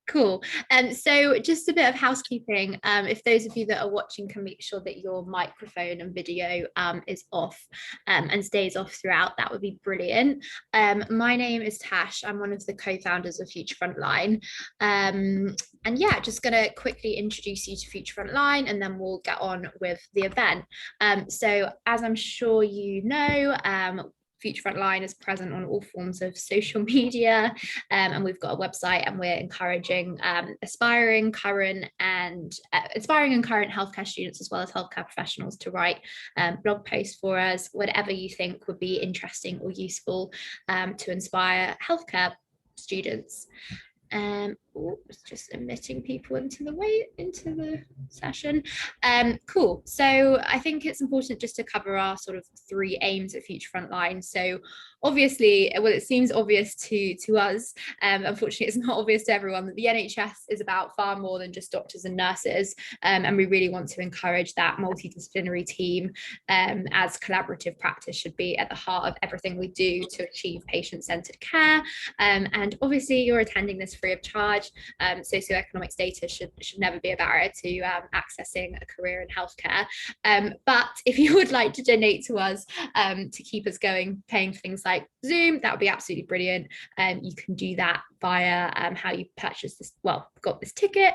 Cool. So just a bit of housekeeping. If those of you that are watching can make sure that your microphone and video is off and stays off throughout, that would be brilliant. My name is Tash. I'm one of the co-founders of Future Frontline. And yeah, just going to quickly introduce you to Future Frontline and then we'll get on with the event. So as I'm sure you know, Future Frontline is present on all forms of social media, and we've got a website, and we're encouraging aspiring current healthcare students as well as healthcare professionals to write blog posts for us, whatever you think would be interesting or useful to inspire healthcare students. It's just admitting people into the session. Cool. So I think it's important just to cover our sort of 3 aims at Future Frontline. So obviously, well, it seems obvious to us. Unfortunately, it's not obvious to everyone that the NHS is about far more than just doctors and nurses. And we really want to encourage that multidisciplinary team, as collaborative practice should be at the heart of everything we do to achieve patient-centered care. And obviously, you're attending this free of charge. Socioeconomic status should never be a barrier to accessing a career in healthcare. But if you would like to donate to us to keep us going, paying for things like Zoom, that would be absolutely brilliant. You can do that via how you purchase this, got this ticket,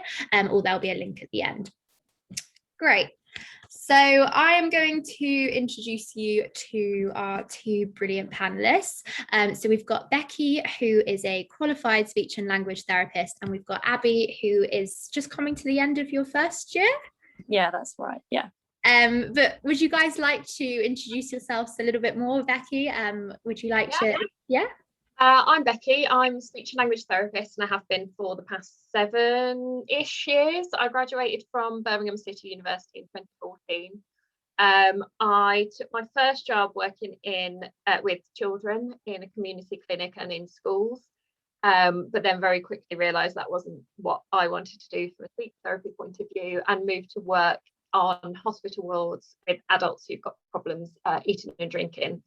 or there'll be a link at the end. Great. So I am going to introduce you to our 2 brilliant panelists. So we've got Becky, who is a qualified speech and language therapist, and we've got Abby, who is just coming to the end of your first year. Yeah, that's right. Yeah. But would you guys like to introduce yourselves a little bit more, Becky? Would you like to? Yeah. I'm Becky. I'm a speech and language therapist, and I have been for the past 7-ish years. I graduated from Birmingham City University in 2014. I took my first job working with children in a community clinic and in schools, but then very quickly realised that wasn't what I wanted to do from a speech therapy point of view, and moved to work on hospital wards with adults who've got problems eating and drinking.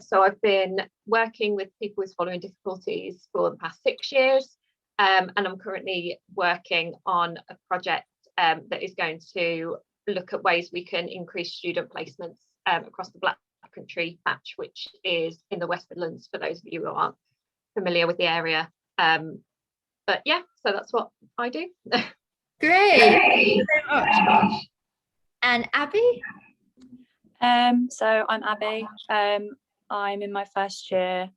So I've been working with people with swallowing difficulties for the past 6 years, and I'm currently working on a project that is going to look at ways we can increase student placements across the Black Country patch, which is in the West Midlands, for those of you who aren't familiar with the area. But yeah, so that's what I do. Great. Thank you so much. And Abby? So I'm Abby. I'm in my first year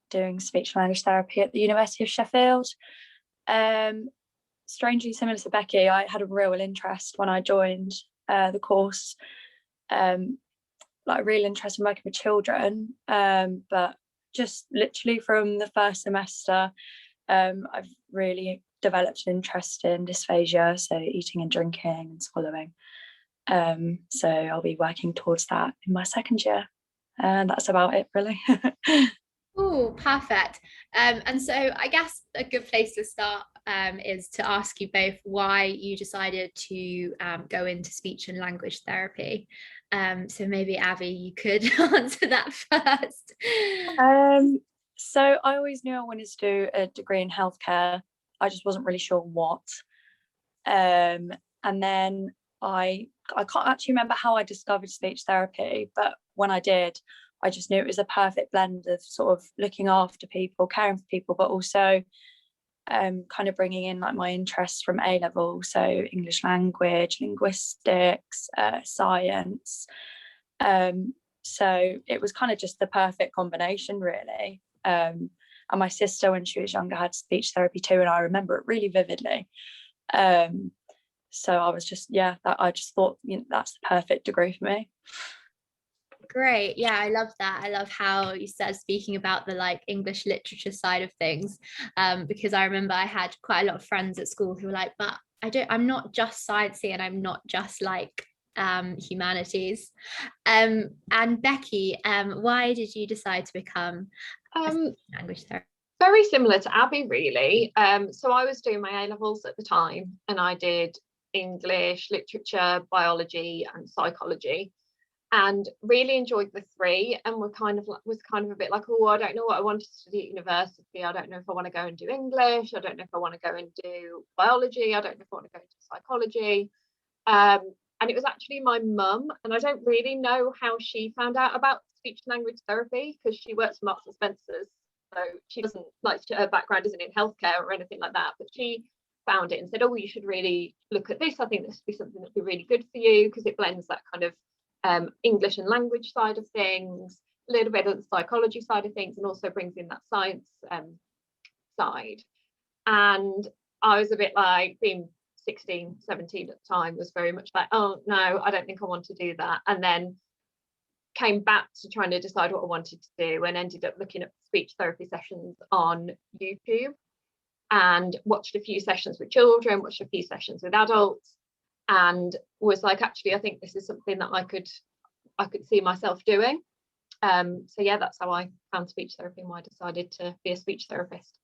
doing speech and language therapy at the University of Sheffield. Strangely similar to Becky, I had a real interest when I joined the course, like a real interest in working with children, but just literally from the first semester, I've really developed an interest in dysphagia, so eating and drinking and swallowing. So I'll be working towards that in my second year, and that's about it, really. Oh, perfect. And so I guess a good place to start is to ask you both why you decided to go into speech and language therapy. So maybe Abby, you could answer that first. So I always knew I wanted to do a degree in healthcare. I just wasn't really sure what. And then I can't actually remember how I discovered speech therapy, but when I did, I just knew it was a perfect blend of sort of looking after people, caring for people, but also kind of bringing in like my interests from A level, so English language, linguistics, science. So it was kind of just the perfect combination, really. And my sister, when she was younger, had speech therapy too, and I remember it really vividly. So I was just, I just thought, that's the perfect degree for me. Great. Yeah, I love that. I love how you started speaking about the like English literature side of things, because I remember I had quite a lot of friends at school who were like, but I'm not just sciencey and I'm not just like humanities. And Becky, why did you decide to become a language therapist? Very similar to Abby, really. So I was doing my A-levels at the time, and I did English, literature, biology and psychology. and really enjoyed the 3, and was kind of a bit like, oh, I don't know what I want to study at university. I don't know if I want to go and do English. I don't know if I want to go and do biology. I don't know if I want to go into psychology. And it was actually my mum, and I don't really know how she found out about speech and language therapy, because she works for Marks and Spencer's, so she doesn't, like, her background isn't in healthcare or anything like that, but she found it and said, oh, you should really look at this. I think this would be something that would be really good for you, because it blends that kind of English and language side of things, a little bit of the psychology side of things, and also brings in that science side. And I was a bit like, being 16, 17 at the time, was very much like, oh no, I don't think I want to do that. And then came back to trying to decide what I wanted to do, and ended up looking at speech therapy sessions on YouTube, and watched a few sessions with children, watched a few sessions with adults, and was like, actually, I think this is something that I could see myself doing. So yeah, that's how I found speech therapy and why I decided to be a speech therapist.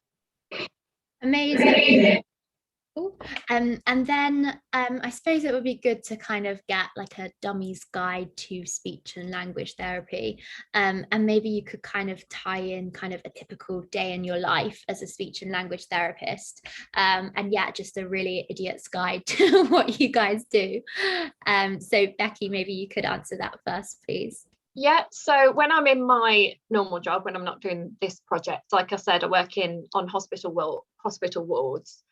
Amazing. And then I suppose it would be good to kind of get like a dummy's guide to speech and language therapy, and maybe you could kind of tie in kind of a typical day in your life as a speech and language therapist, and yeah, just a really idiot's guide to what you guys do. So Becky, maybe you could answer that first, please. Yeah, so when I'm in my normal job, when I'm not doing this project, like I said, I work on hospital wards.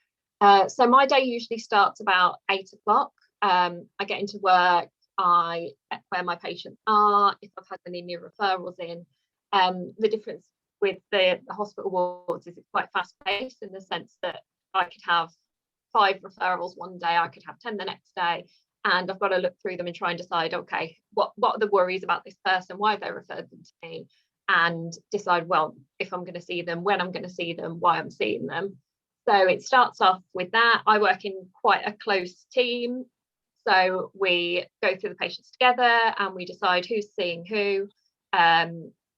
So my day usually starts about 8 o'clock. I get into work, where my patients are, if I've had any new referrals in. The difference with the hospital wards is it's quite fast paced, in the sense that I could have 5 referrals one day, I could have 10 the next day, and I've got to look through them and try and decide, okay, what are the worries about this person, why have they referred them to me, and decide, well, if I'm going to see them, when I'm going to see them, why I'm seeing them. So it starts off with that. I work in quite a close team, so we go through the patients together and we decide who's seeing who.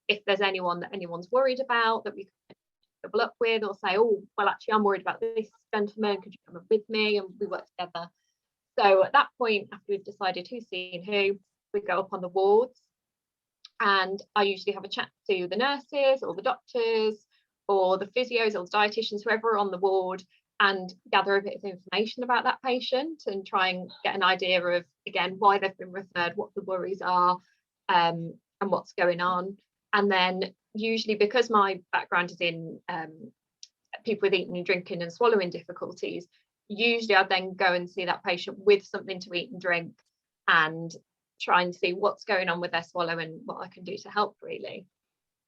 If there's anyone that anyone's worried about that we can double up with, or say, oh, well, actually, I'm worried about this gentleman, could you come up with me? And we work together. So at that point, after we've decided who's seeing who, we go up on the wards, and I usually have a chat to the nurses or the doctors or the physios or the dietitians, whoever are on the ward, and gather a bit of information about that patient and try and get an idea of, again, why they've been referred, what the worries are, and what's going on. And then usually, because my background is in people with eating and drinking and swallowing difficulties, usually I then go and see that patient with something to eat and drink, and try and see what's going on with their swallow and what I can do to help, really.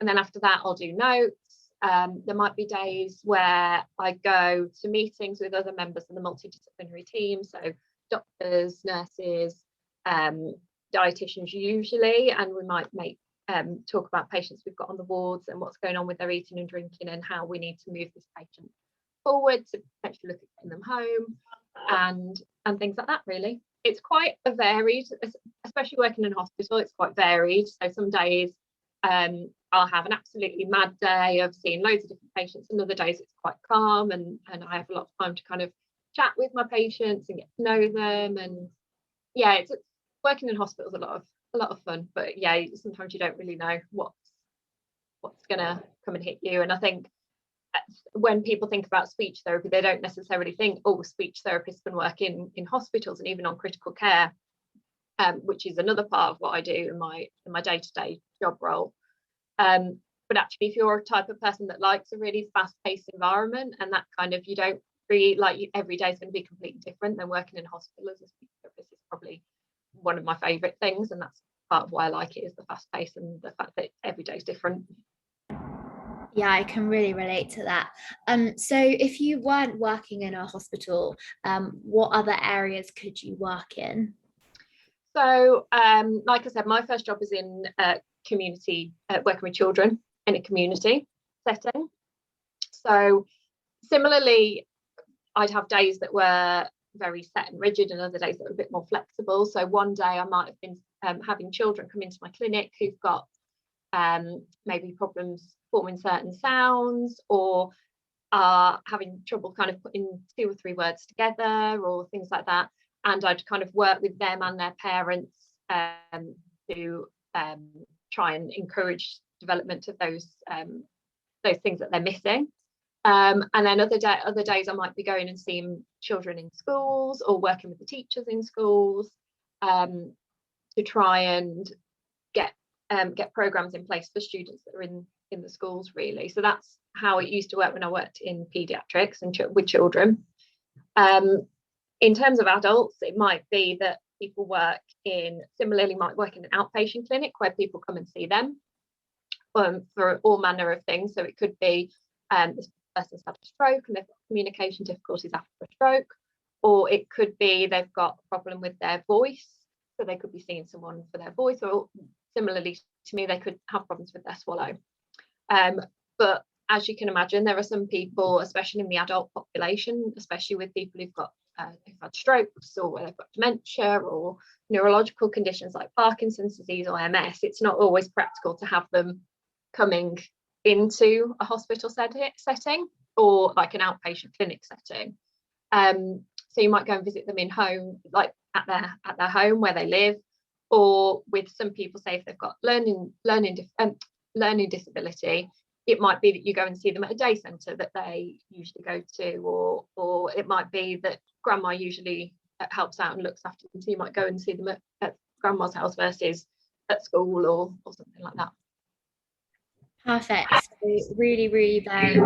And then after that, I'll do notes. There might be days where I go to meetings with other members of the multidisciplinary team, so doctors, nurses, dietitians usually, and we might talk about patients we've got on the wards and what's going on with their eating and drinking, and how we need to move this patient forward to potentially look at getting them home, and things like that, really. It's quite a varied, especially working in a hospital, it's quite varied. So some days I'll have an absolutely mad day of seeing loads of different patients, and other days it's quite calm, and I have a lot of time to kind of chat with my patients and get to know them. And yeah, it's working in hospitals a lot of fun, but yeah, sometimes you don't really know what's gonna come and hit you. And I think when people think about speech therapy, they don't necessarily think, oh, speech therapists can work in hospitals and even on critical care, which is another part of what I do in my day-to-day job role. But actually, if you're a type of person that likes a really fast-paced environment, and that kind of, you don't really like, every day is going to be completely different, then working in a hospital as a speech therapist is probably one of my favourite things, and that's part of why I like it, is the fast pace and the fact that every day is different. Yeah, I can really relate to that. So if you weren't working in a hospital, what other areas could you work in? So, like I said, my first job was in community, working with children in a community setting. So similarly, I'd have days that were very set and rigid, and other days that were a bit more flexible. So one day I might have been having children come into my clinic who've got maybe problems forming certain sounds, or are having trouble kind of putting 2 or 3 words together, or things like that. And I'd kind of work with them and their parents to try and encourage development of those things that they're missing. And then other days I might be going and seeing children in schools or working with the teachers in schools to try and get programs in place for students that are in the schools, really. So that's how it used to work when I worked in paediatrics and with children. In terms of adults, it might be that people might work in an outpatient clinic where people come and see them for all manner of things. So it could be this person's had a stroke and they've got communication difficulties after a stroke, or it could be they've got a problem with their voice, so they could be seeing someone for their voice, or similarly to me, they could have problems with their swallow. But as you can imagine, there are some people, especially in the adult population, especially with people who've had strokes or they've got dementia or neurological conditions like Parkinson's disease or MS, it's not always practical to have them coming into a hospital setting or like an outpatient clinic setting. So you might go and visit them in home, like at their home where they live, or with some people, say if they've got learning disability, it might be that you go and see them at a day centre that they usually go to, or it might be that grandma usually helps out and looks after them, so you might go and see them at grandma's house versus at school or something like that. Perfect. So really, really varied,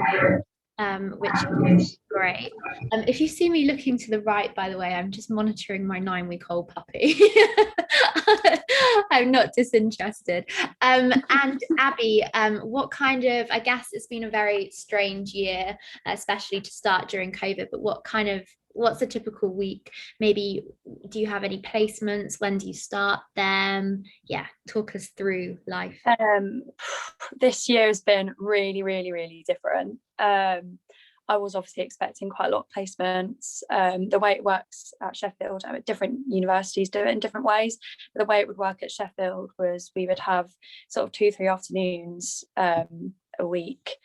which is great. If you see me looking to the right, by the way, I'm just monitoring my 9-week-old puppy. I'm not disinterested. And Abby, what kind of, I guess it's been a very strange year, especially to start during COVID, but what's a typical week? Maybe do you have any placements? When do you start them? Yeah, talk us through life. This year has been really, really, really different. I was obviously expecting quite a lot of placements. The way it works at Sheffield, different universities do it in different ways. But the way it would work at Sheffield was we would have sort of 2-3 afternoons a week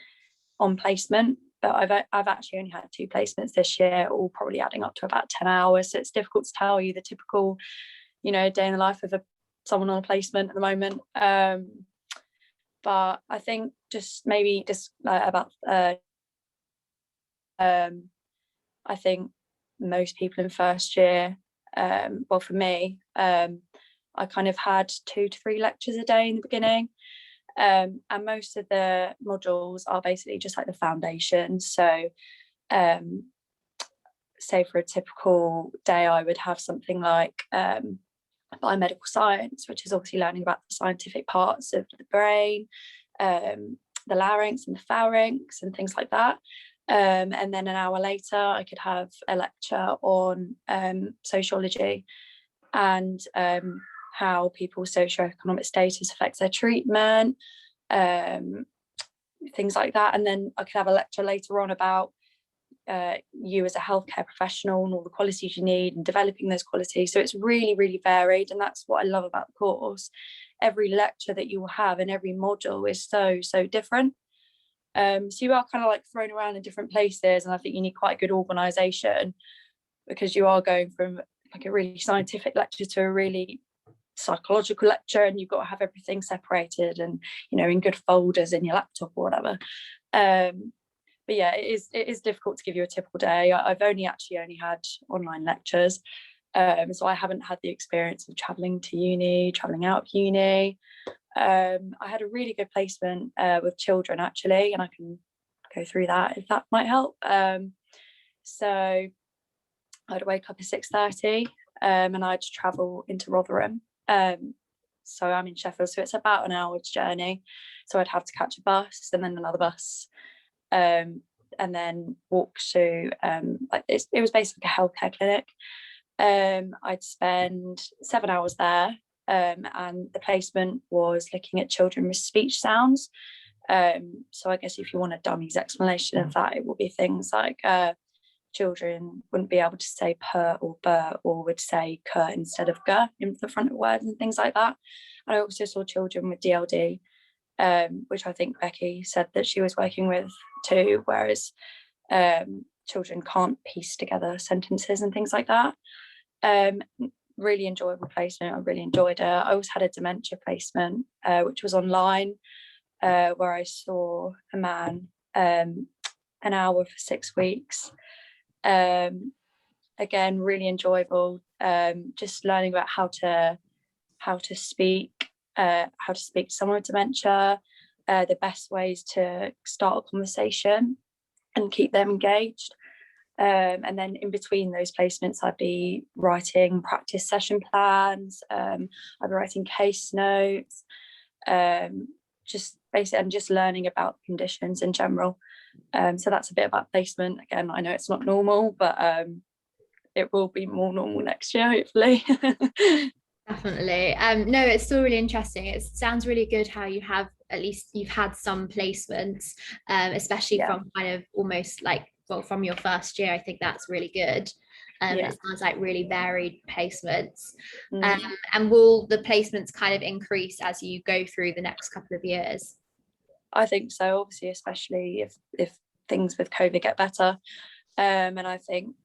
on placement. But I've actually only had 2 placements this year, all probably adding up to about 10 hours. So it's difficult to tell you the typical, day in the life of someone on a placement at the moment. But I think about I think most people in first year, well for me, I kind of had 2 to 3 lectures a day in the beginning. And most of the modules are basically just like the foundation. So say for a typical day, I would have something like biomedical science, which is obviously learning about the scientific parts of the brain, the larynx and the pharynx and things like that. And then an hour later, I could have a lecture on sociology and how people's socioeconomic status affects their treatment, things like that. And then I could have a lecture later on about you as a healthcare professional and all the qualities you need and developing those qualities. So it's really, really varied, and that's what I love about the course. Every lecture that you will have and every module is so different. So you are kind of like thrown around in different places, and I think you need quite a good organisation, because you are going from like a really scientific lecture to a really psychological lecture, and you've got to have everything separated and in good folders in your laptop or whatever. But yeah, it is difficult to give you a typical day. I've only had online lectures, so I haven't had the experience of travelling to uni, travelling out of uni. I had a really good placement with children actually, and I can go through that if that might help. So I'd wake up at 6:30 and I'd travel into Rotherham. So I'm in Sheffield, so it's about an hour's journey. So I'd have to catch a bus and then another bus, and then walk to it was basically a healthcare clinic. I'd spend 7 hours there, and the placement was looking at children with speech sounds. So I guess if you want a dummy's explanation of that, it will be things like children wouldn't be able to say per or bur, or would say cur instead of gur in the front of words and things like that. And I also saw children with DLD, which I think Becky said that she was working with too, whereas children can't piece together sentences and things like that. really enjoyable placement. I really enjoyed it. I also had a dementia placement, which was online, where I saw a man an hour for 6 weeks. Again, really enjoyable. Just learning about how to speak to someone with dementia, the best ways to start a conversation and keep them engaged. And then in between those placements, I'd be writing practice session plans, I'd be writing case notes, just basically, and just learning about conditions in general. So that's a bit about placement. Again, I know it's not normal, but it will be more normal next year, hopefully. Definitely. No, it's still really interesting. It sounds really good how you have, at least you've had some placements, especially from kind of almost like, well, from your first year. I think that's really good. It sounds like really varied placements. And will the placements kind of increase as you go through the next couple of years? I think so, obviously, especially if things with COVID get better. And I think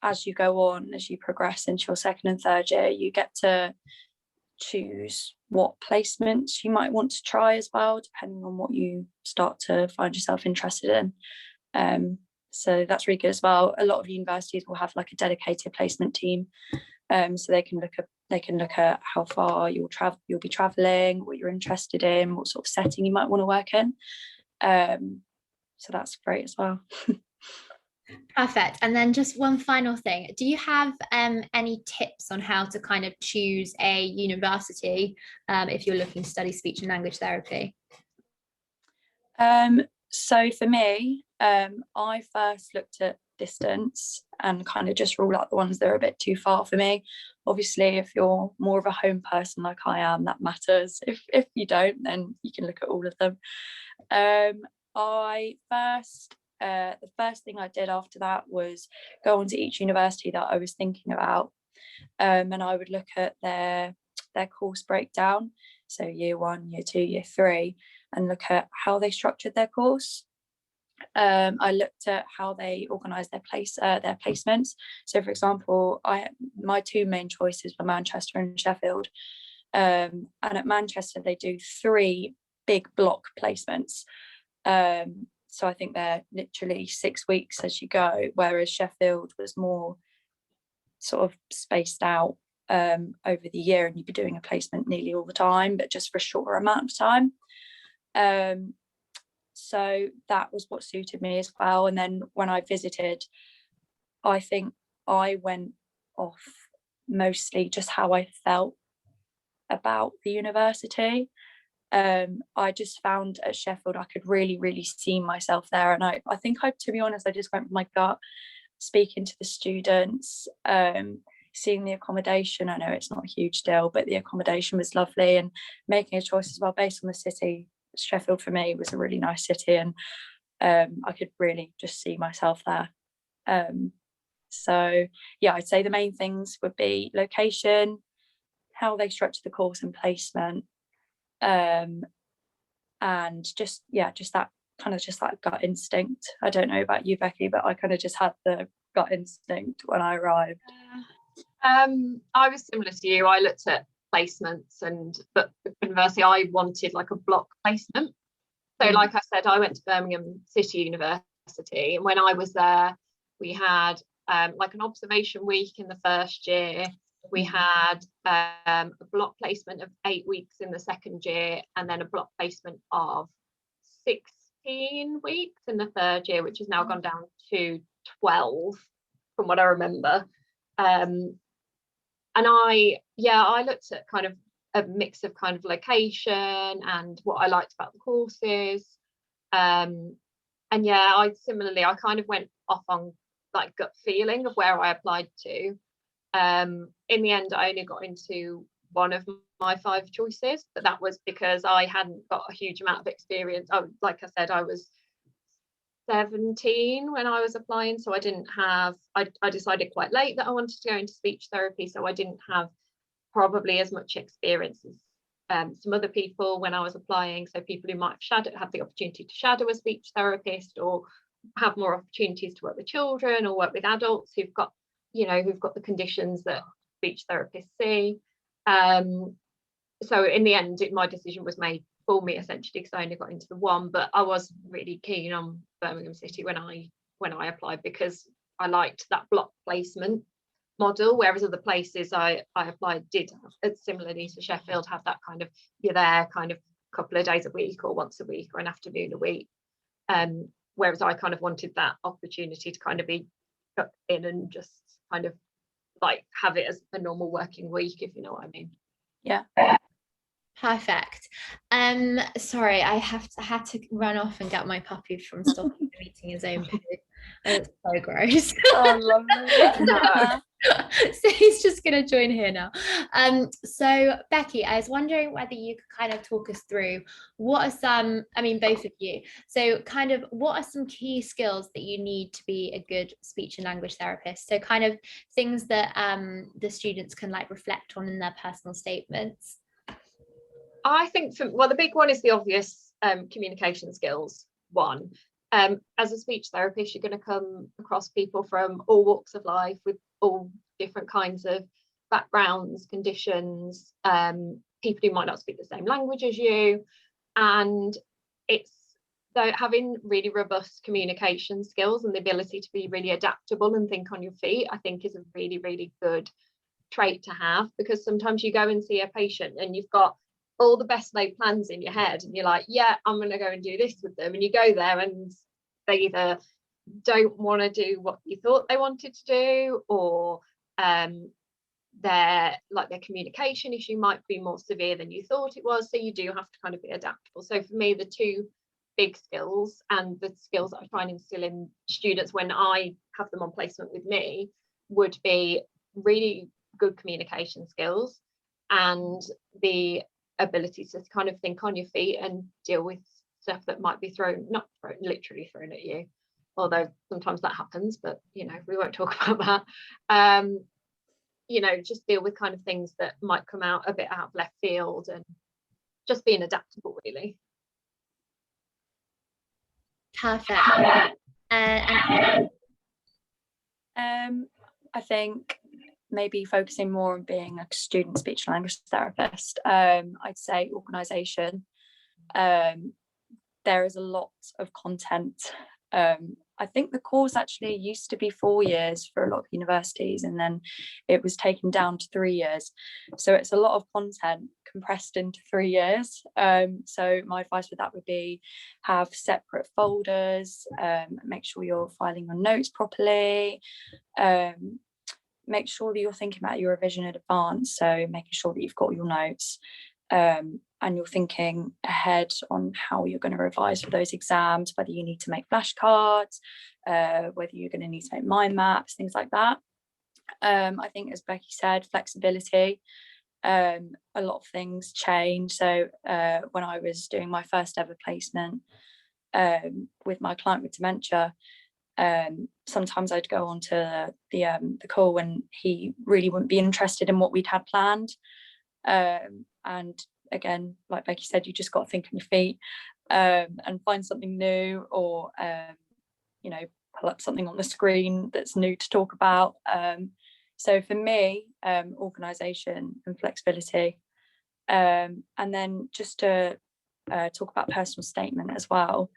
as you go on, as you progress into your second and third year, you get to choose what placements you might want to try as well, depending on what you start to find yourself interested in. So that's really good as well. A lot of universities will have like a dedicated placement team, so they can look at how far you'll be traveling, what you're interested in, what sort of setting you might want to work in. So that's great as well. Perfect. And then just one final thing. Do you have any tips on how to kind of choose a university if you're looking to study speech and language therapy? So for me, I first looked at distance and kind of just ruled out the ones that are a bit too far for me. Obviously, if you're more of a home person like I am, that matters. If you don't, then you can look at all of them. The first thing I did after that was go on to each university that I was thinking about, and I would look at their course breakdown, so year 1, year 2, year 3, and look at how they structured their course. I looked at how they organised their placements. So, for example, my 2 main choices were Manchester and Sheffield, and at Manchester they do 3 big block placements. So I think they're literally 6 weeks as you go, whereas Sheffield was more sort of spaced out over the year, and you'd be doing a placement nearly all the time, but just for a shorter amount of time. So that was what suited me as well. And then when I visited, I think I went off mostly just how I felt about the university. I just found at Sheffield I could really see myself there, and I think to be honest, I just went with my gut, speaking to the students, seeing the accommodation. I know it's not a huge deal, but the accommodation was lovely, and making a choice as well based on the city. Sheffield for me was a really nice city, and I could really just see myself there. So yeah, I'd say the main things would be location, how they structure the course and placement, and just that gut instinct. I don't know about you, Becky, but I kind of just had the gut instinct when I arrived. I was similar to you. I looked at placements, but at university I wanted like a block placement. So like I said, I went to Birmingham City University, and when I was there we had like an observation week in the first year. We had a block placement of 8 weeks in the second year, and then a block placement of 16 weeks in the third year, which has now gone down to 12 from what I remember. And I looked at kind of a mix of kind of location and what I liked about the courses. And yeah, I kind of went off on like gut feeling of where I applied to. In the end, I only got into one of my 5 choices, but that was because I hadn't got a huge amount of experience. Like I said, I was 17 when I was applying, so I didn't have, I decided quite late that I wanted to go into speech therapy, so I didn't have probably as much experience as some other people when I was applying. So people who might have the opportunity to shadow a speech therapist, or have more opportunities to work with children or work with adults who've got who've got the conditions that speech therapists see. So in the end, my decision was made for me essentially, because I only got into the one, but I was really keen on Birmingham City when I applied, because I liked that block placement model, whereas other places I applied did, similarly to Sheffield, have that kind of, you're there kind of a couple of days a week or once a week or an afternoon a week, whereas I kind of wanted that opportunity to kind of be stuck in and just kind of like have it as a normal working week, if you know what I mean. Yeah. Perfect. Sorry, I had to run off and get my puppy from stopping the meeting his own poo. It's so gross. Oh, lovely. So he's just going to join here now. So Becky, I was wondering whether you could kind of talk us through what are some, I mean, both of you, so kind of what are some key skills that you need to be a good speech and language therapist? So kind of things that the students can like reflect on in their personal statements. I think the big one is the obvious communication skills one. As a speech therapist, you're going to come across people from all walks of life with all different kinds of backgrounds, conditions, people who might not speak the same language as you, and it's having really robust communication skills and the ability to be really adaptable and think on your feet, I think, is a really, really good trait to have, because sometimes you go and see a patient and you've got all the best laid plans in your head and you're like, yeah, I'm going to go and do this with them, and you go there and they either don't want to do what you thought they wanted to do, or their communication issue might be more severe than you thought it was, so you do have to kind of be adaptable. So for me, the two big skills, and the skills that I try and instill in students when I have them on placement with me, would be really good communication skills and the ability to kind of think on your feet and deal with stuff that might be literally thrown at you, although sometimes that happens, but we won't talk about that. Just deal with kind of things that might come out a bit out of left field, and just being adaptable, really. Perfect. I think maybe focusing more on being a student speech and language therapist. I'd say organisation. There is a lot of content. I think the course actually used to be 4 years for a lot of universities, and then it was taken down to 3 years. So it's a lot of content compressed into 3 years. So my advice with that would be have separate folders, make sure you're filing your notes properly, make sure that you're thinking about your revision in advance, so making sure that you've got your notes, and you're thinking ahead on how you're going to revise for those exams, whether you need to make flashcards, whether you're going to need to make mind maps, things like that. I think, as Becky said, flexibility. A lot of things change. So when I was doing my first ever placement with my client with dementia, sometimes I'd go on to the call and he really wouldn't be interested in what we'd had planned, and again, like Becky said, you just got to think on your feet, and find something new, or pull up something on the screen that's new to talk about. So for me, organisation and flexibility, and then just to talk about personal statement as well.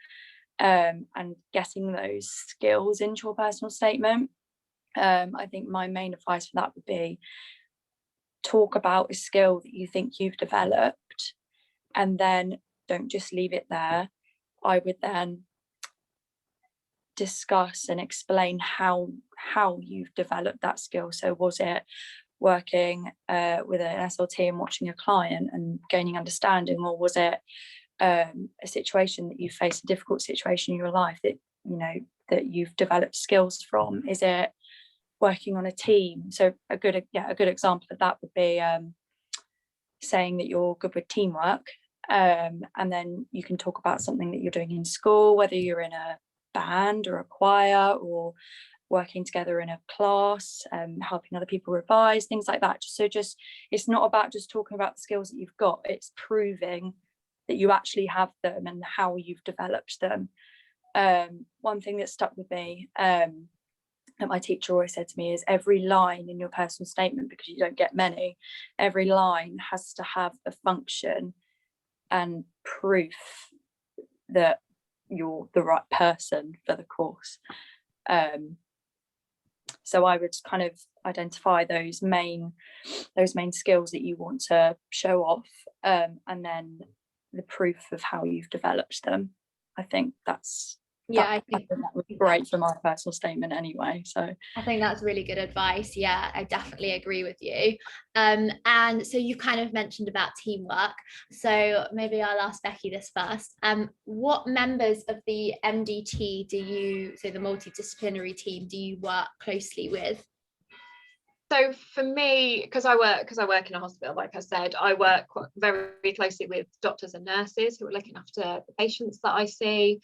And getting those skills into your personal statement. I think my main advice for that would be talk about a skill that you think you've developed, and then don't just leave it there. I would then discuss and explain how you've developed that skill. So was it working with an SLT and watching a client and gaining understanding, or was it a situation that you face, a difficult situation in your life that you've developed skills from? Is it working on a team? So a good example of that would be saying that you're good with teamwork, and then you can talk about something that you're doing in school, whether you're in a band or a choir, or working together in a class, helping other people revise, things like that. So it's not about just talking about the skills that you've got, it's proving that you actually have them and how you've developed them. One thing that stuck with me that my teacher always said to me is, every line in your personal statement, because you don't get many, every line has to have a function and proof that you're the right person for the course. So I would kind of identify those main skills that you want to show off, and then the proof of how you've developed them. I think I think that would be great for my personal statement anyway. So I think that's really good advice. Yeah, I definitely agree with you. And so you kind of mentioned about teamwork. So maybe I'll ask Becky this first. What members of the MDT so the multidisciplinary team, do you work closely with? So for me, because I work in a hospital, like I said, I work very closely with doctors and nurses who are looking after the patients that I see.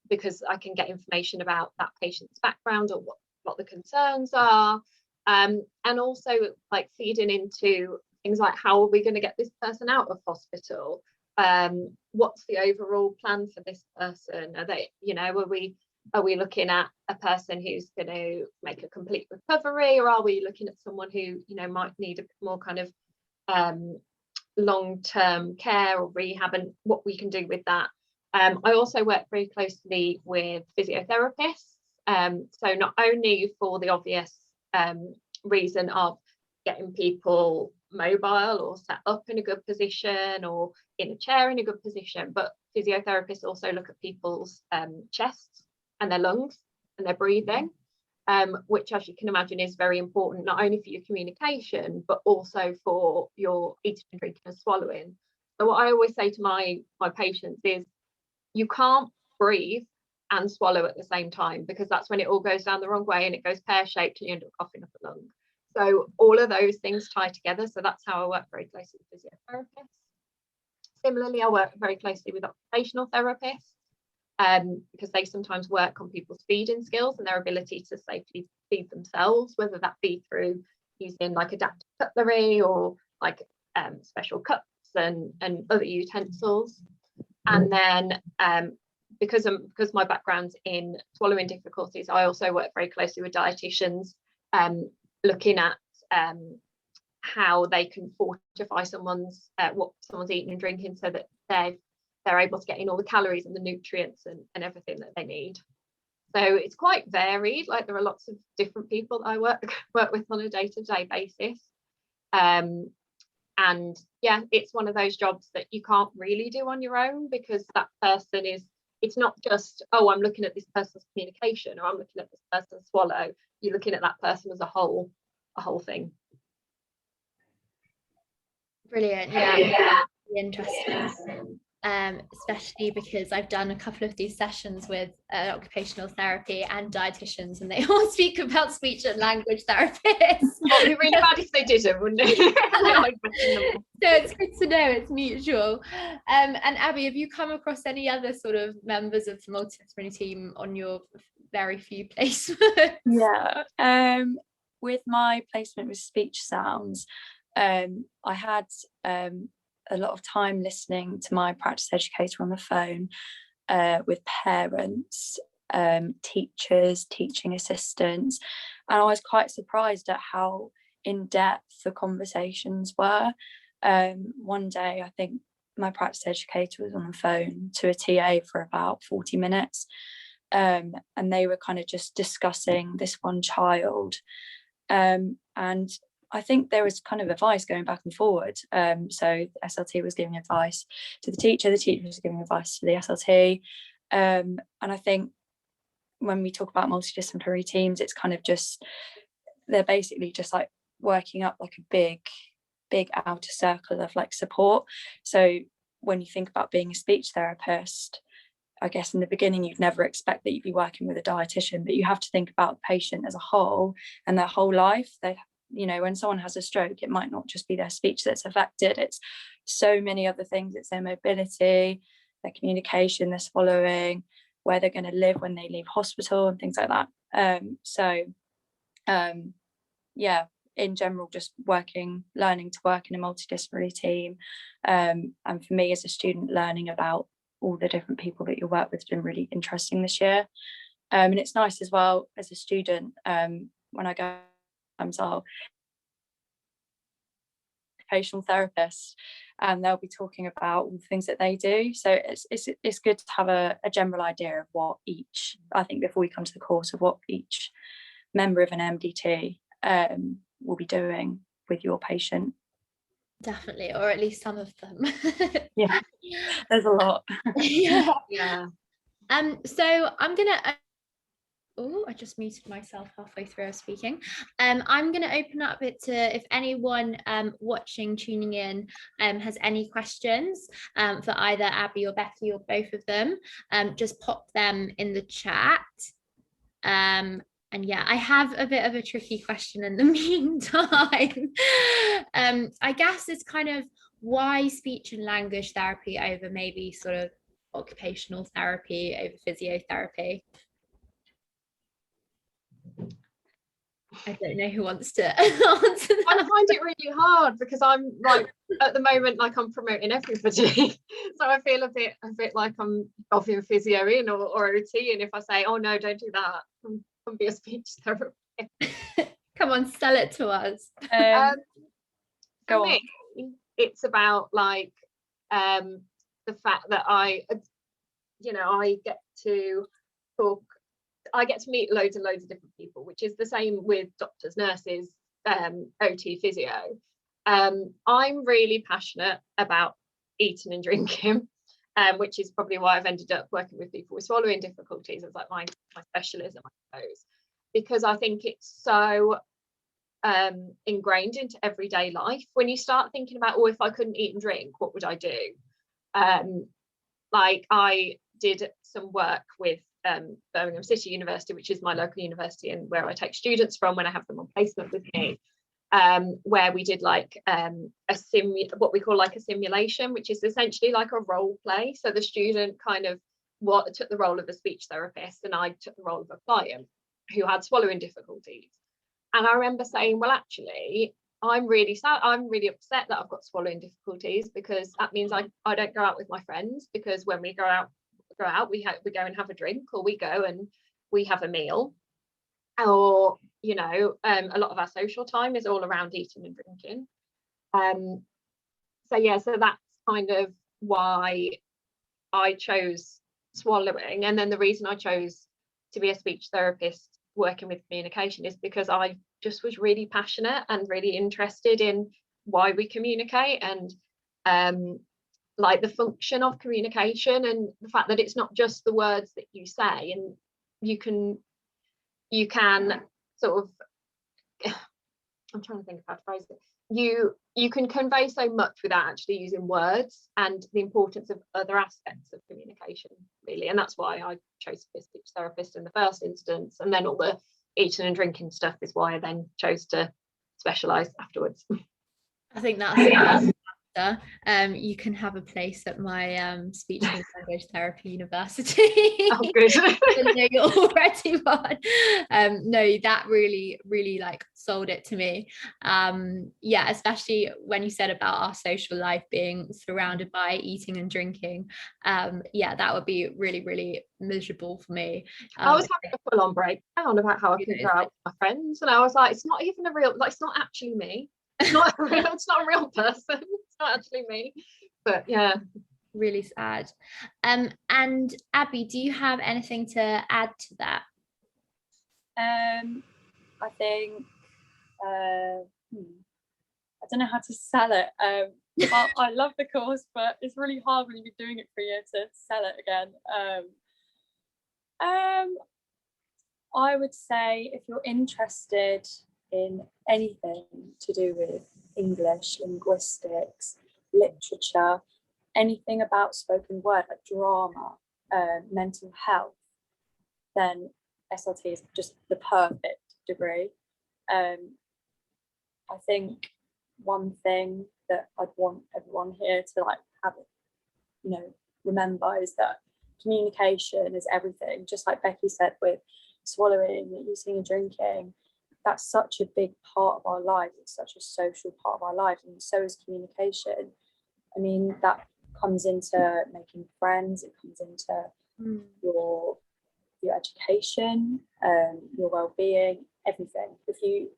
Because I can get information about that patient's background or what the concerns are, and also like feeding into things like, how are we going to get this person out of hospital? What's the overall plan for this person? Are they, are we looking at a person who's going to make a complete recovery, or are we looking at someone who might need a more kind of long-term care or rehab, and what we can do with that? I also work very closely with physiotherapists, so not only for the obvious reason of getting people mobile or set up in a good position or in a chair in a good position, but physiotherapists also look at people's chests and their lungs and their breathing, which, as you can imagine, is very important, not only for your communication but also for your eating, drinking and swallowing. So what I always say to my patients is, you can't breathe and swallow at the same time, because that's when it all goes down the wrong way and it goes pear-shaped and you end up coughing up a lung. So all of those things tie together. So that's how I work very closely with physiotherapists. Similarly, I work very closely with occupational therapists, because they sometimes work on people's feeding skills and their ability to safely feed themselves, whether that be through using like adapted cutlery or like special cups and other utensils. And then because my background's in swallowing difficulties, I also work very closely with dietitians, looking at how they can fortify what someone's eating and drinking, so that they're able to get in all the calories and the nutrients and everything that they need. So it's quite varied. Like, there are lots of different people that I work with on a day-to-day basis. And yeah, it's one of those jobs that you can't really do on your own, because that person it's not just, oh, I'm looking at this person's communication or I'm looking at this person's swallow. You're looking at that person as a whole thing. Brilliant. Yeah. Interesting. Especially because I've done a couple of these sessions with occupational therapy and dietitians, and they all speak about speech and language therapists. Well, it'd be really bad if they didn't, wouldn't it? So it's good to know it's mutual. And Abby, have you come across any other sort of members of the multidisciplinary team on your very few placements? Yeah. With my placement with speech sounds, I had a lot of time listening to my practice educator on the phone, with parents, teachers, teaching assistants, and I was quite surprised at how in-depth the conversations were. One day, I think my practice educator was on the phone to a TA for about 40 minutes, and they were kind of just discussing this one child, and I think there was kind of advice going back and forward. So the SLT was giving advice to the teacher was giving advice to the SLT. And I think when we talk about multidisciplinary teams, it's kind of just, they're basically just like working up like a big outer circle of like support. So when you think about being a speech therapist, I guess in the beginning, you'd never expect that you'd be working with a dietitian, but you have to think about the patient as a whole and their whole life. When someone has a stroke, it might not just be their speech that's affected. It's so many other things. It's their mobility, their communication, their swallowing, where they're going to live when they leave hospital and things like that. Yeah, in general, just learning to work in a multidisciplinary team. And for me as a student, learning about all the different people that you work with has been really interesting this year. And it's nice as well as a student, when I go our occupational therapist, and they'll be talking about all the things that they do. So it's good to have a general idea of what each, I think before we come to the course, of what each member of an MDT will be doing with your patient. Definitely, or at least some of them. Yeah, there's a lot. Yeah. So I'm gonna, oh, I just muted myself halfway through speaking. I'm going to open up it to if anyone watching, tuning in, has any questions for either Abby or Becky or both of them. Just pop them in the chat. And yeah, I have a bit of a tricky question in the meantime. I guess it's kind of why speech and language therapy over maybe sort of occupational therapy over physiotherapy? I don't know who wants to answer that. I find it really hard because I'm like, at the moment, like I'm promoting everybody. So I feel a bit like I'm offering physio in or OT. And if I say, oh no, don't do that, I'm be a speech therapist. Come on, sell it to us. Go on. It's about like the fact that I get to talk. I get to meet loads and loads of different people, which is the same with doctors, nurses, OT, physio. I'm really passionate about eating and drinking, which is probably why I've ended up working with people with swallowing difficulties as like my specialism, I suppose, because I think it's so ingrained into everyday life. When you start thinking about, oh, if I couldn't eat and drink, what would I do? Like I did some work with Birmingham City University, which is my local university and where I take students from when I have them on placement with me, where we did like what we call like a simulation, which is essentially like a role play. So the student kind of took the role of a speech therapist and I took the role of a client who had swallowing difficulties. And I remember saying, well, actually, I'm really sad. I'm really upset that I've got swallowing difficulties, because that means I don't go out with my friends, because when we go out, we go and have a drink, or we go and we have a meal, or a lot of our social time is all around eating and drinking. So that's kind of why I chose swallowing. And then the reason I chose to be a speech therapist working with communication is because I just was really passionate and really interested in why we communicate, and like the function of communication, and the fact that it's not just the words that you say, and you can sort of I'm trying to think of how to phrase it. You can convey so much without actually using words, and the importance of other aspects of communication, really. And that's why I chose to be a speech therapist in the first instance, and then all the eating and drinking stuff is why I then chose to specialise afterwards. I think that's you can have a place at my speech and language therapy university. Oh, good. No, you're already one. No, that really like sold it to me. Yeah, especially when you said about our social life being surrounded by eating and drinking. Yeah, that would be really miserable for me. I was having a full-on breakdown about how I could go out with my friends, and I was like, it's not even a real, like, it's not actually me. It's not a real person. It's not actually me. But yeah, really sad. And Abby, do you have anything to add to that? I think I don't know how to sell it. I love the course, but it's really hard when you've been doing it for a year to sell it again. I would say if you're interested in anything to do with English, linguistics, literature, anything about spoken word, like drama, mental health, then SLT is just the perfect degree. I think one thing that I'd want everyone here to like have, remember is that communication is everything. Just like Becky said with swallowing, eating and drinking, that's such a big part of our lives. It's such a social part of our lives, and so is communication. I mean, that comes into making friends, it comes into your education, your well-being, everything. If you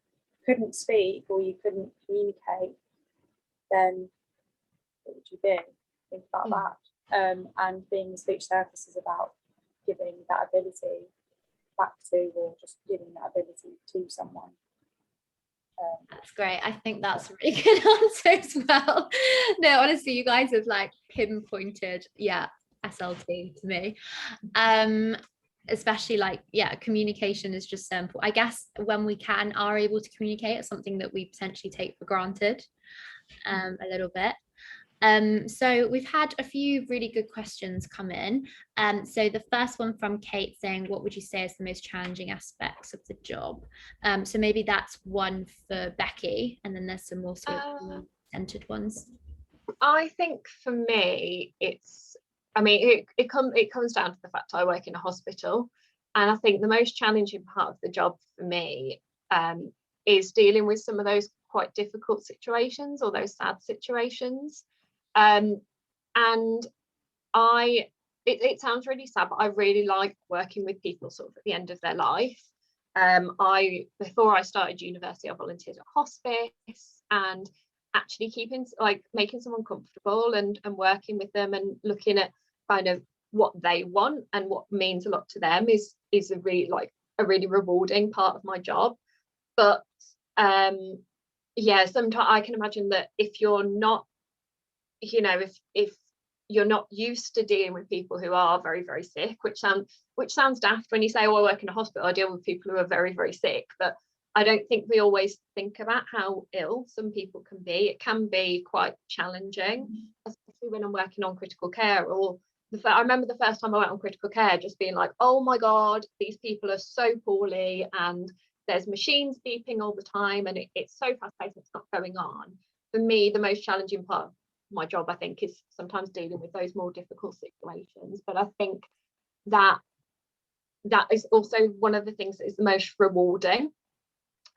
couldn't speak or you couldn't communicate, then what would you be? Think about that. And being a speech therapist is about giving that ability back to, or just giving that ability to someone. That's great. I think that's a really good answer as well. No, honestly, you guys have like pinpointed, SLT to me. Especially like, communication is just so important. I guess when we are able to communicate, it's something that we potentially take for granted a little bit. So we've had a few really good questions come in. So the first one from Kate saying, what would you say is the most challenging aspects of the job? So maybe that's one for Becky, and then there's some more sort of centered ones. I think for me, it comes down to the fact I work in a hospital, and I think the most challenging part of the job for me is dealing with some of those quite difficult situations, or those sad situations. And it sounds really sad, but I really like working with people sort of at the end of their life. Before I started university, I volunteered at hospice, and actually making someone comfortable and working with them and looking at kind of what they want and what means a lot to them is a really rewarding part of my job. But sometimes I can imagine that if you're not, if you're not used to dealing with people who are very, very sick, which sounds daft when you say, oh, I work in a hospital, I deal with people who are very, very sick, but I don't think we always think about how ill some people can be. It can be quite challenging, especially when I'm working on critical care. I remember the first time I went on critical care just being like, oh my God, these people are so poorly, and there's machines beeping all the time, and it's so fast-paced, it's not going on. For me, the most challenging part of my job, I think, is sometimes dealing with those more difficult situations. But I think that is also one of the things that is the most rewarding.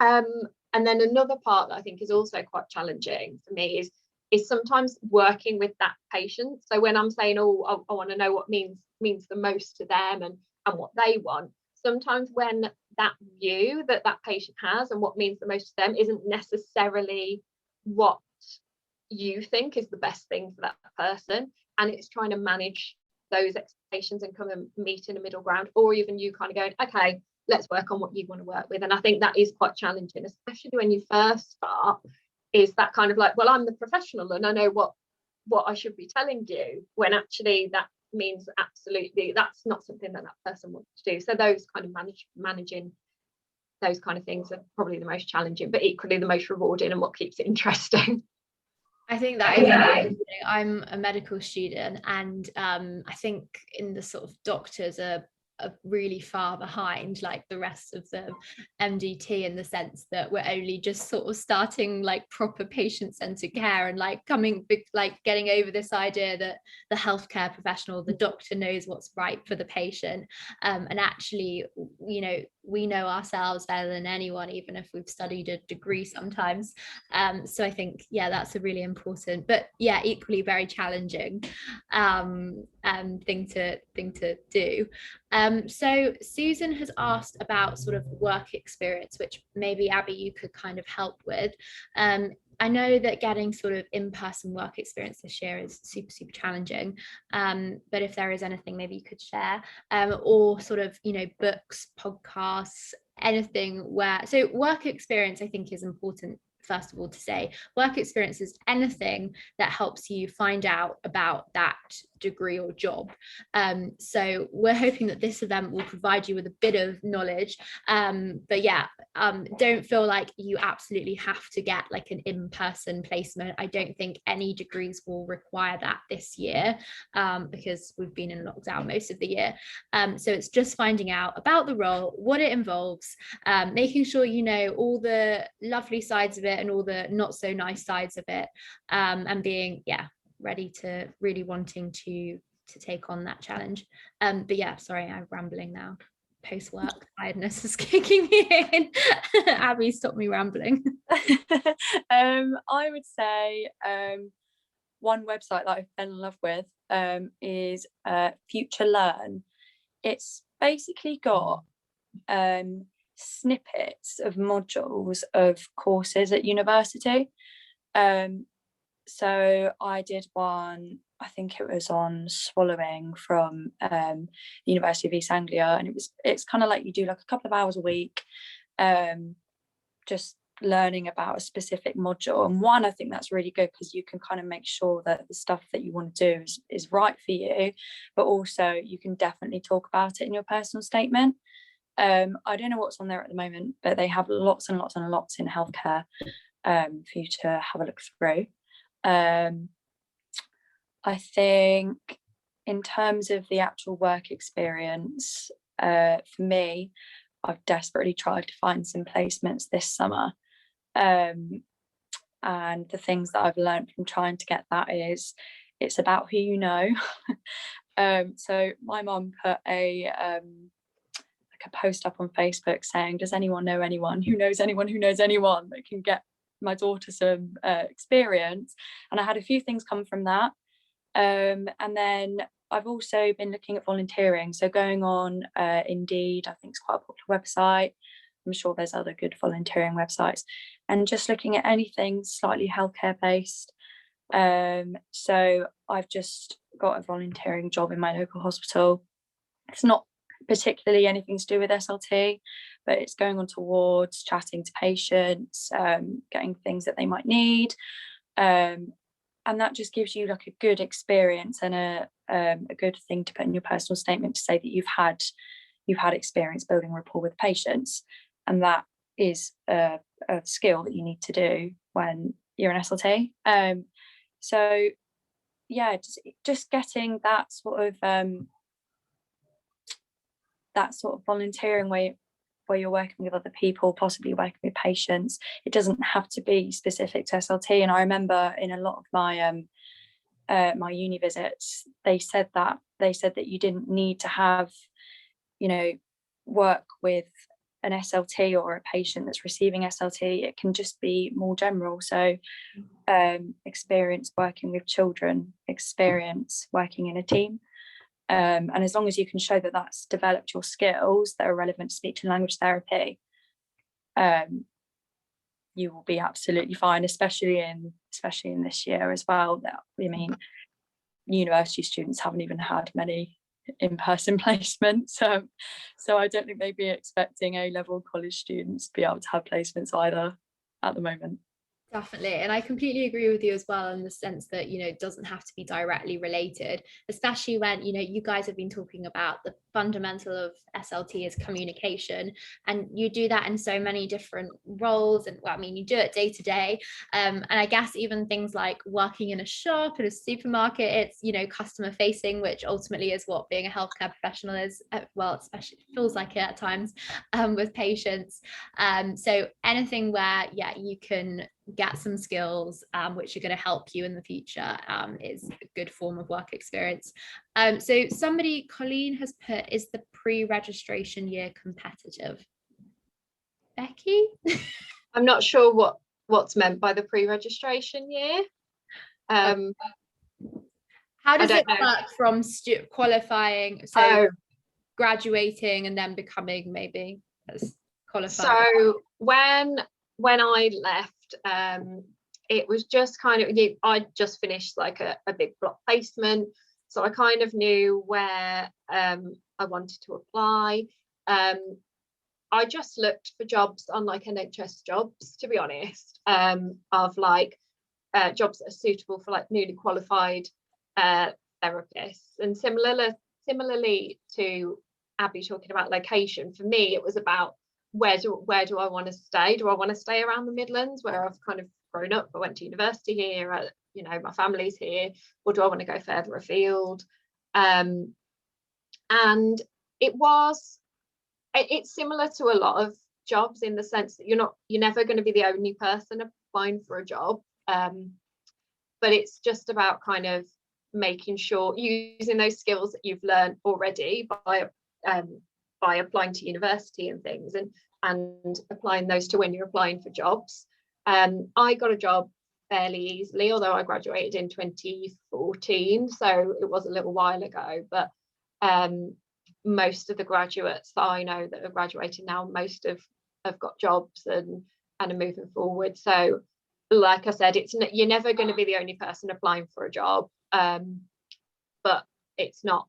And then another part that I think is also quite challenging for me is sometimes working with that patient. So when I'm saying, oh, I want to know what means the most to them and what they want, sometimes when that view that patient has and what means the most to them isn't necessarily what you think is the best thing for that person, and it's trying to manage those expectations and come and meet in a middle ground, or even you kind of going, okay, let's work on what you want to work with. And I think that is quite challenging, especially when you first start, is that kind of like, well, I'm the professional and I know what I should be telling you, when actually that means absolutely that's not something that person wants to do. So those kind of managing those kind of things are probably the most challenging, but equally the most rewarding and what keeps it interesting. I think that is amazing. I'm a medical student, and I think in the sort of doctors are really far behind like the rest of the MDT, in the sense that we're only just sort of starting like proper patient-centered care and like getting over this idea that the healthcare professional, the doctor, knows what's right for the patient, and actually, we know ourselves better than anyone, even if we've studied a degree sometimes. So I think that's a really important, but equally very challenging thing to do. So Susan has asked about sort of work experience, which maybe Abby, you could kind of help with. I know that getting sort of in-person work experience this year is super, super challenging. But if there is anything maybe you could share, or sort of, books, podcasts, anything so work experience, I think, is important. First of all, to say work experience is anything that helps you find out about that degree or job. So we're hoping that this event will provide you with a bit of knowledge, but don't feel like you absolutely have to get like an in-person placement. I don't think any degrees will require that this year, because we've been in lockdown most of the year. So it's just finding out about the role, what it involves, making sure you know all the lovely sides of it and all the not so nice sides of it, and being ready to really wanting to take on that challenge. But sorry, I'm rambling now. Post-work tiredness is kicking me in. Abby, stop me rambling. I would say one website that I've been in love with is Future Learn. It's basically got snippets of modules of courses at university. So I did one, I think it was on swallowing from the University of East Anglia, and it's kind of like you do like a couple of hours a week, just learning about a specific module. And one, I think that's really good because you can kind of make sure that the stuff that you want to do is right for you, but also you can definitely talk about it in your personal statement. I don't know what's on there at the moment, but they have lots and lots and lots in healthcare for you to have a look through. I think in terms of the actual work experience, for me, I've desperately tried to find some placements this summer. And the things that I've learned from trying to get that is it's about who you know. So my mum put a post up on Facebook saying, does anyone know anyone who knows anyone who knows anyone that can get my daughter some experience? And I had a few things come from that. And then I've also been looking at volunteering, so going on Indeed, I think it's quite a popular website. I'm sure there's other good volunteering websites, and just looking at anything slightly healthcare based. So I've just got a volunteering job in my local hospital. It's not particularly anything to do with SLT, but it's going onto wards, chatting to patients, getting things that they might need, and that just gives you like a good experience and a good thing to put in your personal statement to say that you've had experience building rapport with patients, and that is a skill that you need to do when you're an SLT. So yeah, just getting that sort of volunteering where you're working with other people, possibly working with patients. It doesn't have to be specific to SLT. And I remember in a lot of my my uni visits, they said that you didn't need to have, work with an SLT or a patient that's receiving SLT. It can just be more general. So experience working with children, experience working in a team. And as long as you can show that that's developed your skills that are relevant to speech and language therapy, you will be absolutely fine, especially in this year as well. That, I mean, university students haven't even had many in-person placements, so I don't think they'd be expecting A-level college students to be able to have placements either at the moment. Definitely. And I completely agree with you as well, in the sense that, it doesn't have to be directly related, especially when, you guys have been talking about the fundamental of SLT is communication, and you do that in so many different roles. And you do it day to day. And I guess even things like working in a shop, in a supermarket, it's, customer facing, which ultimately is what being a healthcare professional is. Well, especially feels like it at times with patients. So anything where, you can get some skills which are going to help you in the future is a good form of work experience. So somebody, Colleen, has put, is the pre-registration year competitive? Becky? I'm not sure what's meant by the pre-registration year. How does it work from qualifying, graduating and then becoming maybe as qualified? So when I left, it was just kind of, I just finished like a big block placement, so I kind of knew where I wanted to apply. I just looked for jobs on like NHS jobs, to be honest, of like jobs that are suitable for like newly qualified therapists. And similarly to Abby talking about location, for me it was about where do I want to stay? Do I want to stay around the Midlands where I've kind of grown up? I went to university here, my family's here, or do I want to go further afield? And it's similar to a lot of jobs in the sense that you're never going to be the only person applying for a job, but it's just about kind of making sure using those skills that you've learned already by applying to university and things, and applying those to when you're applying for jobs. I got a job fairly easily, although I graduated in 2014, so it was a little while ago, but most of the graduates that I know that are graduating now, most have got jobs and are moving forward. So like I said, you're never going to be the only person applying for a job, but it's not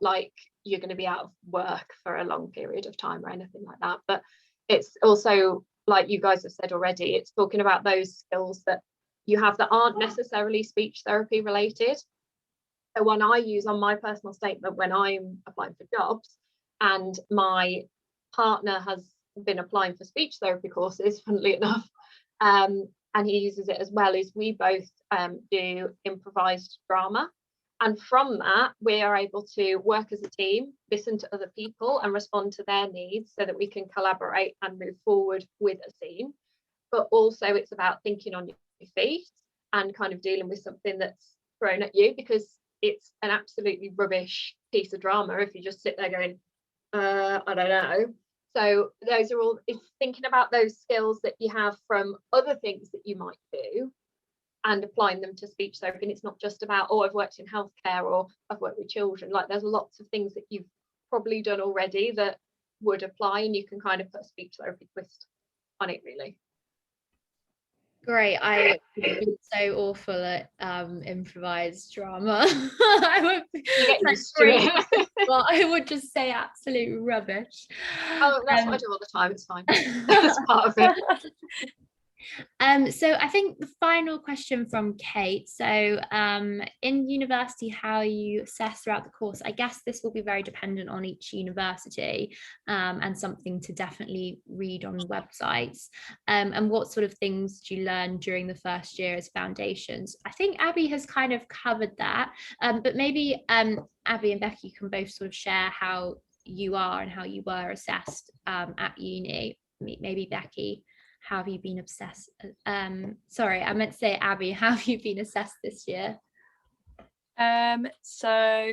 like you're going to be out of work for a long period of time or anything like that. But it's also, like you guys have said already, it's talking about those skills that you have that aren't necessarily speech therapy related. So one I use on my personal statement when I'm applying for jobs, and my partner has been applying for speech therapy courses, funnily enough, and he uses it as well, is we both do improvised drama. And from that, we are able to work as a team, listen to other people and respond to their needs so that we can collaborate and move forward with a scene. But also it's about thinking on your feet and kind of dealing with something that's thrown at you, because it's an absolutely rubbish piece of drama if you just sit there going, I don't know. So those are all, it's thinking about those skills that you have from other things that you might do and applying them to speech therapy. And it's not just about, oh, I've worked in healthcare or I've worked with children. Like, there's lots of things that you've probably done already that would apply, and you can kind of put a speech therapy twist on it, really. Great. I would be so awful at improvised drama. I would You get used to it. Well, I would just say absolute rubbish. Oh, that's what I do all the time. It's fine. That's part of it. So I think the final question from Kate. So in university, how you assess throughout the course, I guess this will be very dependent on each university, and something to definitely read on websites. And what sort of things do you learn during the first year as foundations? I think Abby has kind of covered that, but maybe Abby and Becky can both sort of share how you are and how you were assessed at uni. Maybe Becky, how have you been obsessed? Sorry, I meant to say, Abby, how have you been assessed this year? So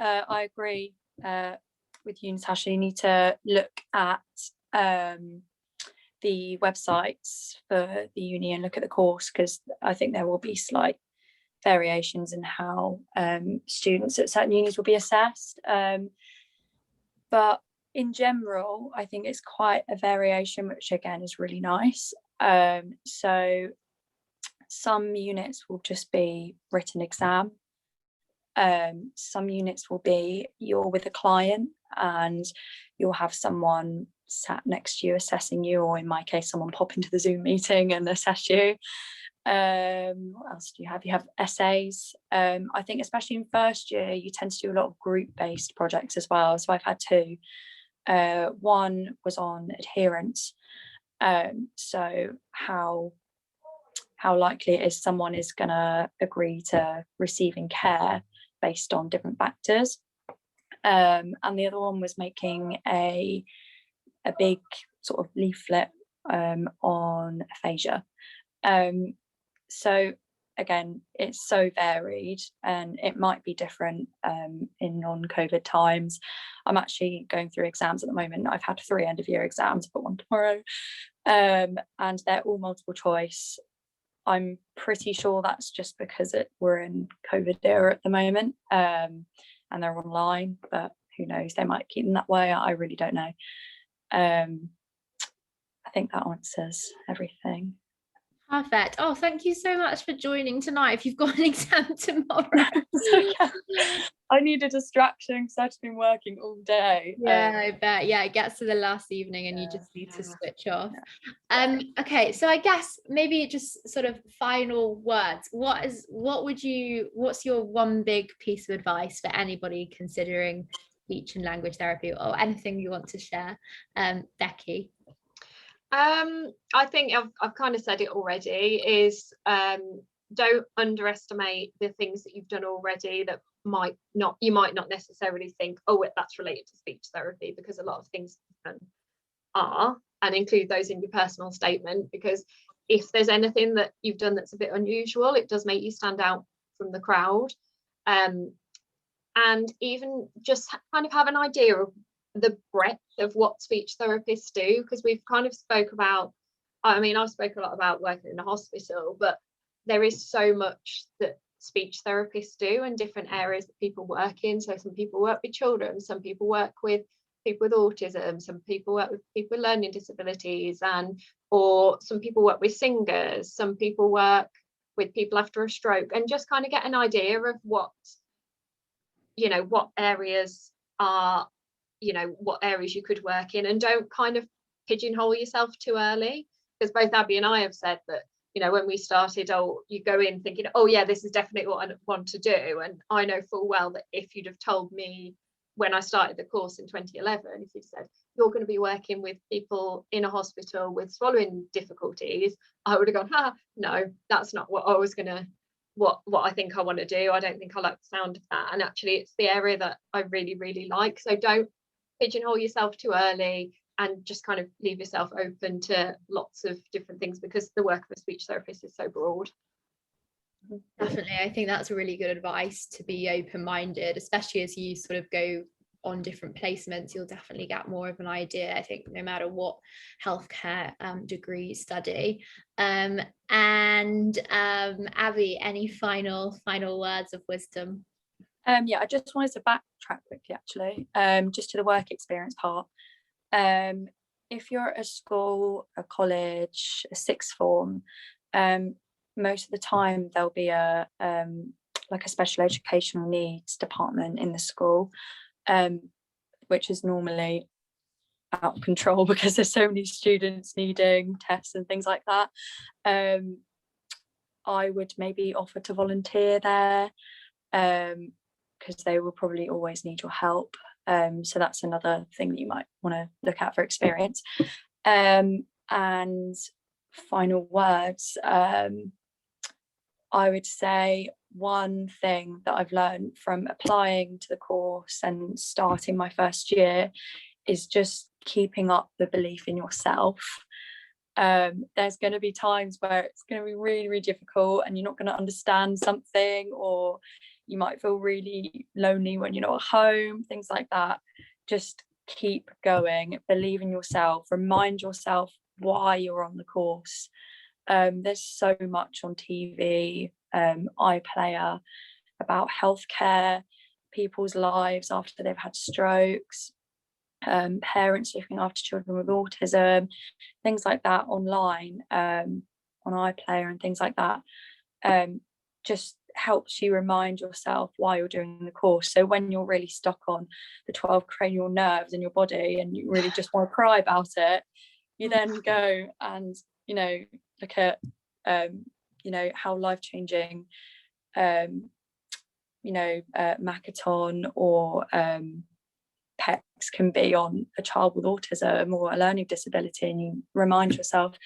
I agree with you, Natasha. You need to look at the websites for the uni and look at the course, because I think there will be slight variations in how students at certain unis will be assessed. But in general, I think it's quite a variation, which again is really nice. So some units will just be written exam. Some units will be you're with a client and you'll have someone sat next to you assessing you, or in my case, someone pop into the Zoom meeting and assess you. What else do you have? You have essays. I think especially in first year, you tend to do a lot of group-based projects as well. So I've had two. One was on adherence, so how likely it is someone is going to agree to receiving care based on different factors, and the other one was making a big sort of leaflet on aphasia. So again, it's so varied, and it might be different in non-COVID times. I'm actually going through exams at the moment. I've had 3 end-of-year exams, but one tomorrow, and they're all multiple choice. I'm pretty sure that's just because we're in COVID era at the moment, and they're online, but who knows, they might keep them that way. I really don't know. I think that answers everything. Perfect. Oh, thank you so much for joining tonight. If you've got an exam tomorrow. I need a distraction because I've just been working all day. Yeah, I bet. Yeah, it gets to the last evening and you just need to switch off. Okay, so I guess maybe just sort of final words. What's your one big piece of advice for anybody considering speech and language therapy, or anything you want to share? Becky? I think I've kind of said it already, is don't underestimate the things that you've done already that you might not necessarily think, oh, that's related to speech therapy, because a lot of things are, and include those in your personal statement, because if there's anything that you've done that's a bit unusual, it does make you stand out from the crowd, and even just kind of have an idea of the breadth of what speech therapists do, because we've kind of spoke about, I mean, I've spoken a lot about working in a hospital, but there is so much that speech therapists do and different areas that people work in. So some people work with children, some people work with people with autism, some people work with people with learning disabilities, or some people work with singers, some people work with people after a stroke, and just kind of get an idea of what areas are, what areas you could work in, and don't kind of pigeonhole yourself too early, because both Abby and I have said that, when we started, you go in thinking, oh yeah, this is definitely what I want to do, and I know full well that if you'd have told me when I started the course in 2011, if you'd said you're going to be working with people in a hospital with swallowing difficulties, I would have gone, no, that's not what I was gonna what I think I want to do. I don't think I like the sound of that. And actually it's the area that I really, really like. So don't pigeonhole yourself too early, and just kind of leave yourself open to lots of different things, because the work of a speech therapist is so broad. Definitely, I think that's a really good advice, to be open-minded, especially as you sort of go on different placements. You'll definitely get more of an idea, I think, no matter what healthcare degree you study. And Abby, any final words of wisdom? Yeah, I just wanted to backtrack quickly, actually, just to the work experience part. If you're at a school, a college, a sixth form, most of the time there'll be a like a special educational needs department in the school, which is normally out of control because there's so many students needing tests and things like that. I would maybe offer to volunteer there, because they will probably always need your help. So that's another thing that you might want to look at for experience. And final words, I would say one thing that I've learned from applying to the course and starting my first year is just keeping up the belief in yourself. There's going to be times where it's going to be really, really difficult, and you're not going to understand something, or you might feel really lonely when you're not at home, things like that. Just keep going, believe in yourself, remind yourself why you're on the course. There's so much on TV, iPlayer, about healthcare, people's lives after they've had strokes, parents looking after children with autism, things like that online, on iPlayer and things like that. Just helps you remind yourself why you're doing the course. So when you're really stuck on the 12 cranial nerves in your body and you really just want to cry about it, you then go and look at how life-changing Makaton or PECs can be on a child with autism or a learning disability, and you remind yourself,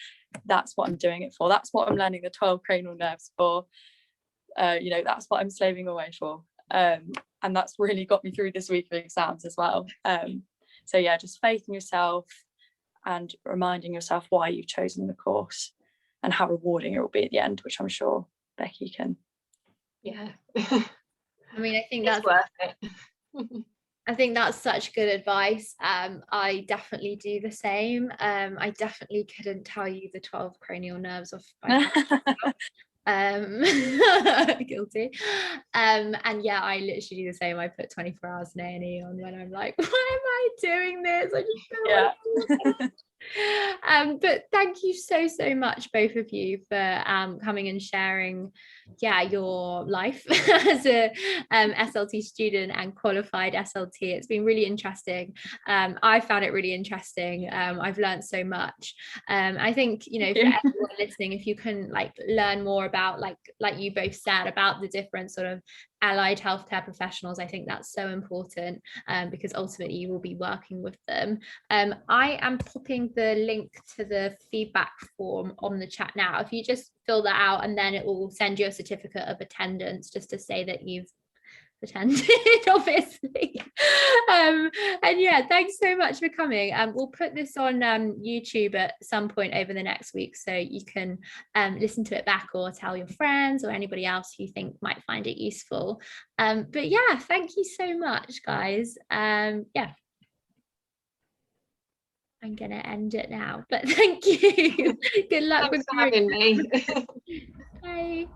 that's what I'm doing it for, that's what I'm learning the 12 cranial nerves for, that's what I'm slaving away for, and that's really got me through this week of exams as well. So yeah, just faith in yourself and reminding yourself why you've chosen the course and how rewarding it will be at the end, which I'm sure Becky can. Yeah. I mean, I think that's worth it. I think that's such good advice. I definitely do the same. I definitely couldn't tell you the 12 cranial nerves off by guilty. And yeah, I literally do the same. I put 24 hours in A&E on when I'm like, why am I doing this? I just don't want to. But thank you so much, both of you, for coming and sharing your life as a SLT student and qualified SLT. It's been really interesting. I found it really interesting. I've learned so much. I think for everyone listening, if you can learn more about like you both said about the different sort of allied healthcare professionals, I think that's so important, because ultimately you will be working with them. I am popping the link to the feedback form on the chat now. If you just fill that out, and then it will send you a certificate of attendance just to say that you've attended, obviously. And yeah, thanks so much for coming. We'll put this on YouTube at some point over the next week, so you can listen to it back or tell your friends or anybody else who you think might find it useful. But yeah, thank you so much, guys. Yeah, I'm gonna end it now, but thank you. Good luck. Thanks for having me. Bye.